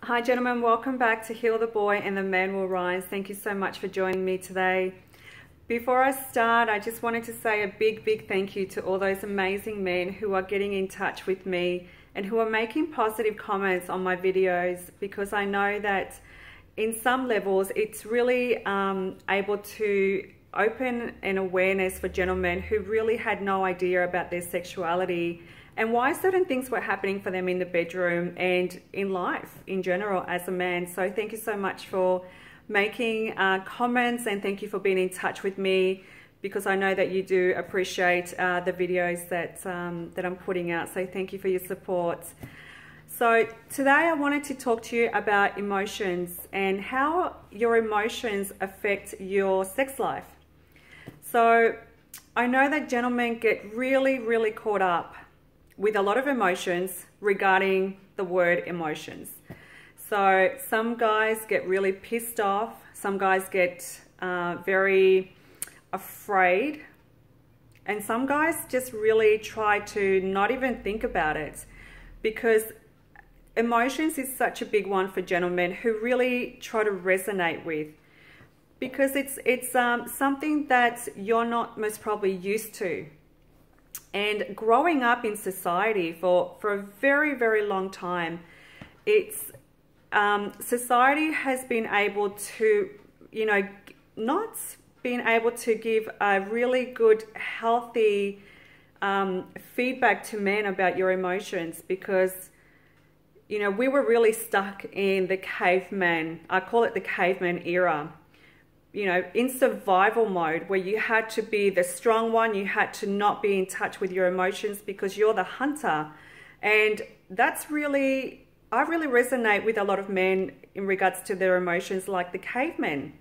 Hi gentlemen, welcome back to Heal the Boy and the Man Will Rise. Thank you so much for joining me today. Before I start, I just wanted to say a big thank you to all those amazing men who are getting in touch with me and who are making positive comments on my videos, because I know that in some levels it's really able to open an awareness for gentlemen who really had no idea about their sexuality and why certain things were happening for them in the bedroom and in life in general as a man. So thank you so much for making comments, and thank you for being in touch with me, because I know that you do appreciate the videos that I'm putting out. So thank you for your support. So today I wanted to talk to you about emotions and how your emotions affect your sex life. So I know that gentlemen get really caught up with a lot of emotions regarding the word emotions. So some guys get really pissed off, some guys get very afraid, and some guys just really try to not even think about it, because emotions is such a big one for gentlemen who really try to resonate with, because it's something that you're not most probably used to. And growing up in society for a very long time, society has been able to, not being able to give a really good, healthy feedback to men about your emotions, because, we were really stuck in the caveman, I call it the caveman era. In survival mode, where you had to be the strong one, you had to not be in touch with your emotions because you're the hunter. And that's really, I really resonate with a lot of men in regards to their emotions, like the caveman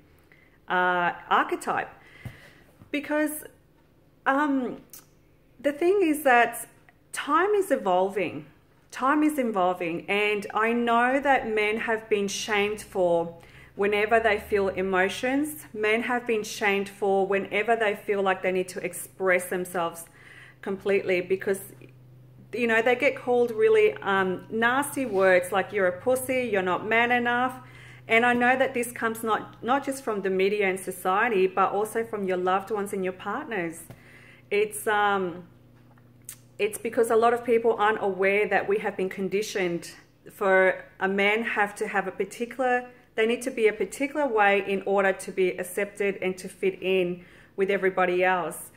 archetype. Because the thing is that time is evolving. Time is evolving, and I know that men have been shamed for whenever they feel emotions. Men have been shamed for whenever they feel like they need to express themselves completely, because they get called really nasty words like you're a pussy, you're not man enough. And I know that this comes not just from the media and society, but also from your loved ones and your partners. It's because a lot of people aren't aware that we have been conditioned for a man they need to be a particular way in order to be accepted and to fit in with everybody else.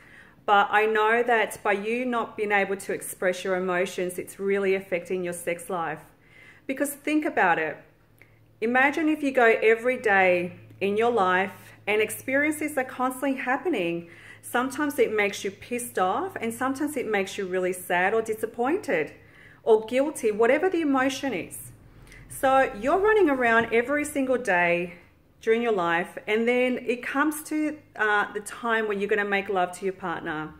But I know that by you not being able to express your emotions, it's really affecting your sex life. Because think about it. Imagine if you go every day in your life and experiences are constantly happening. Sometimes it makes you pissed off, and sometimes it makes you really sad or disappointed or guilty, whatever the emotion is. So you're running around every single day during your life, and then it comes to the time when you're going to make love to your partner.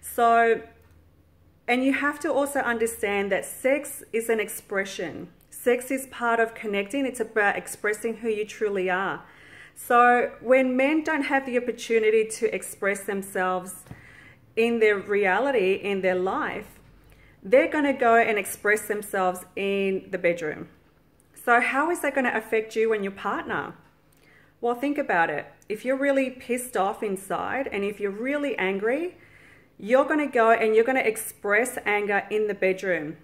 So, and you have to also understand that sex is an expression. Sex is part of connecting. It's about expressing who you truly are. So when men don't have the opportunity to express themselves in their reality, in their life, they're going to go and express themselves in the bedroom. So how is that going to affect you and your partner? Well, think about it. If you're really pissed off inside, and if you're really angry, you're going to go and you're going to express anger in the bedroom.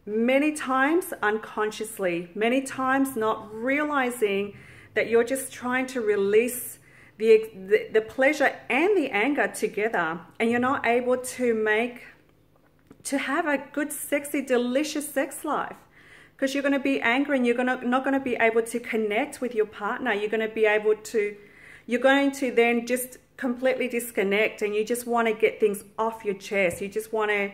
Many times unconsciously, many times not realizing that you're just trying to release the pleasure and the anger together, and you're not able to have a good, sexy, delicious sex life. Because you're going to be angry, and you're not going to be able to connect with your partner. You're going to then just completely disconnect, and you just want to get things off your chest. You just want to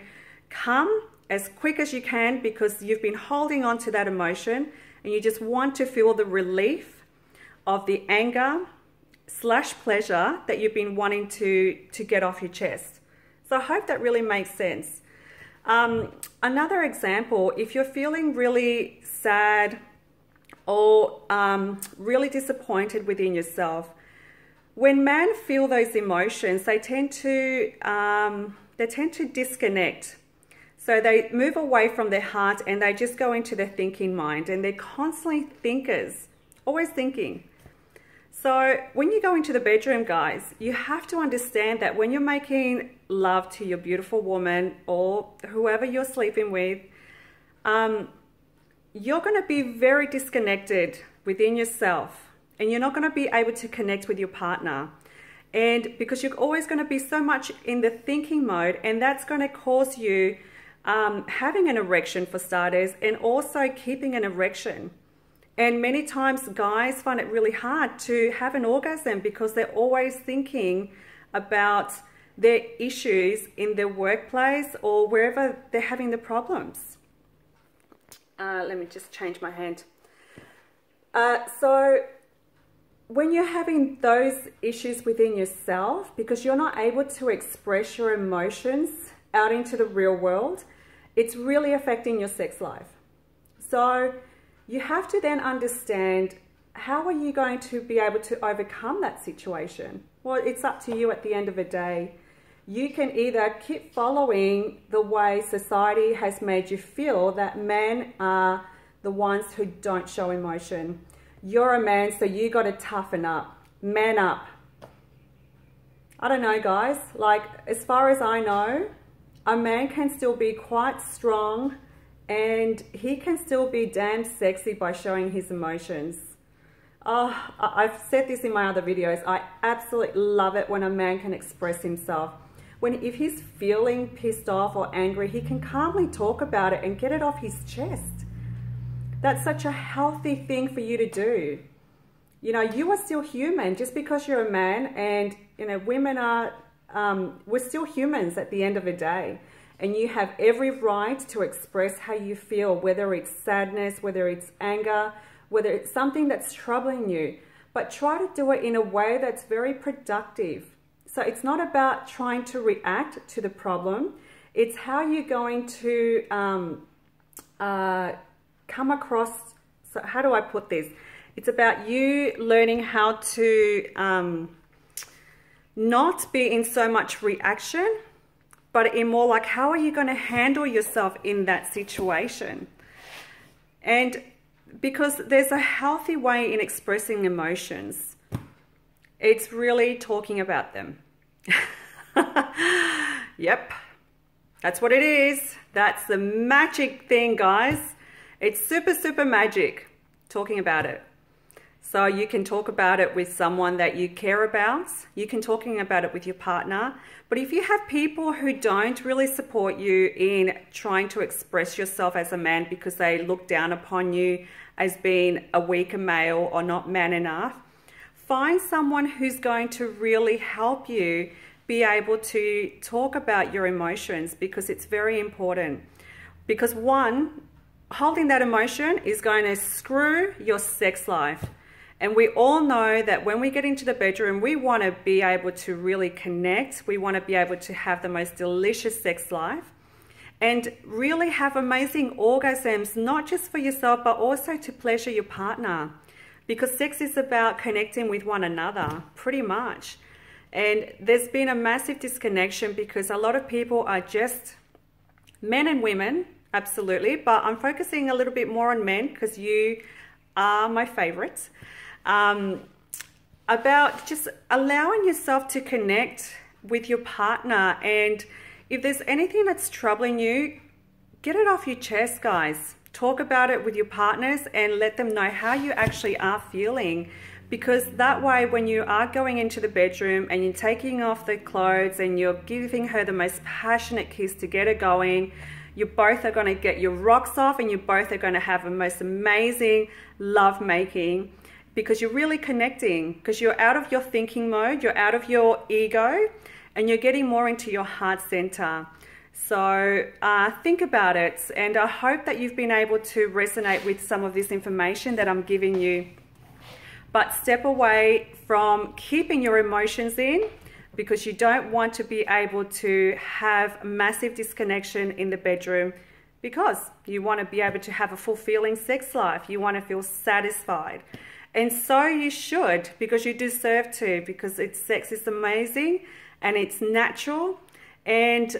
come as quick as you can, because you've been holding on to that emotion, and you just want to feel the relief of the anger / pleasure that you've been wanting to get off your chest. So I hope that really makes sense. Another example, if you're feeling really sad or really disappointed within yourself, when men feel those emotions, they tend to disconnect. So they move away from their heart and they just go into their thinking mind, and they're constantly thinkers, always thinking. So when you go into the bedroom, guys, you have to understand that when you're making love to your beautiful woman or whoever you're sleeping with, you're going to be very disconnected within yourself, and you're not going to be able to connect with your partner. And because you're always going to be so much in the thinking mode, and that's going to cause you having an erection for starters, and also keeping an erection. And many times guys find it really hard to have an orgasm because they're always thinking about their issues in their workplace or wherever they're having the problems. Let me just change my hand. So when you're having those issues within yourself, because you're not able to express your emotions out into the real world, it's really affecting your sex life. So you have to then understand, how are you going to be able to overcome that situation? Well, it's up to you at the end of the day. You can either keep following the way society has made you feel that men are the ones who don't show emotion. You're a man, so you got to toughen up, man up. I don't know, guys, like as far as I know, a man can still be quite strong, and he can still be damn sexy by showing his emotions. Oh, I've said this in my other videos. I absolutely love it when a man can express himself. If he's feeling pissed off or angry, he can calmly talk about it and get it off his chest. That's such a healthy thing for you to do. You know, you are still human just because you're a man, and you know, women are, we're still humans at the end of the day. And you have every right to express how you feel, whether it's sadness, whether it's anger, whether it's something that's troubling you. But try to do it in a way that's very productive. So it's not about trying to react to the problem. It's how you're going to come across, so how do I put this? It's about you learning how to not be in so much reaction, but in more like, how are you going to handle yourself in that situation? And because there's a healthy way in expressing emotions, it's really talking about them. Yep, that's what it is. That's the magic thing, guys. It's super, super magic, talking about it. So you can talk about it with someone that you care about. You can talking about it with your partner. But if you have people who don't really support you in trying to express yourself as a man because they look down upon you as being a weaker male or not man enough, find someone who's going to really help you be able to talk about your emotions, because it's very important. Because one, holding that emotion is going to screw your sex life. And we all know that when we get into the bedroom, we want to be able to really connect. We want to be able to have the most delicious sex life and really have amazing orgasms, not just for yourself, but also to pleasure your partner. Because sex is about connecting with one another, pretty much. And there's been a massive disconnection because a lot of people are just men and women, absolutely. But I'm focusing a little bit more on men because you are my favorites. About just allowing yourself to connect with your partner, and if there's anything that's troubling you, get it off your chest, guys. Talk about it with your partners and let them know how you actually are feeling, because that way when you are going into the bedroom and you're taking off the clothes and you're giving her the most passionate kiss to get her going, you both are going to get your rocks off and you both are going to have the most amazing love making, because you're really connecting, because you're out of your thinking mode, you're out of your ego, and you're getting more into your heart center. So think about it, and I hope that you've been able to resonate with some of this information that I'm giving you. But step away from keeping your emotions in, because you don't want to be able to have massive disconnection in the bedroom, because you want to be able to have a fulfilling sex life. You want to feel satisfied. And so you should, because you deserve to, because sex is amazing and it's natural and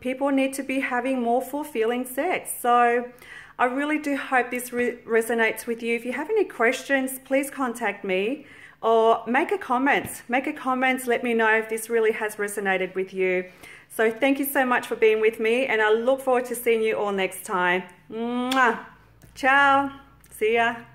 people need to be having more fulfilling sex. So I really do hope this resonates with you. If you have any questions, please contact me or make a comment. Let me know if this really has resonated with you. So thank you so much for being with me, and I look forward to seeing you all next time. Mwah. Ciao. See ya.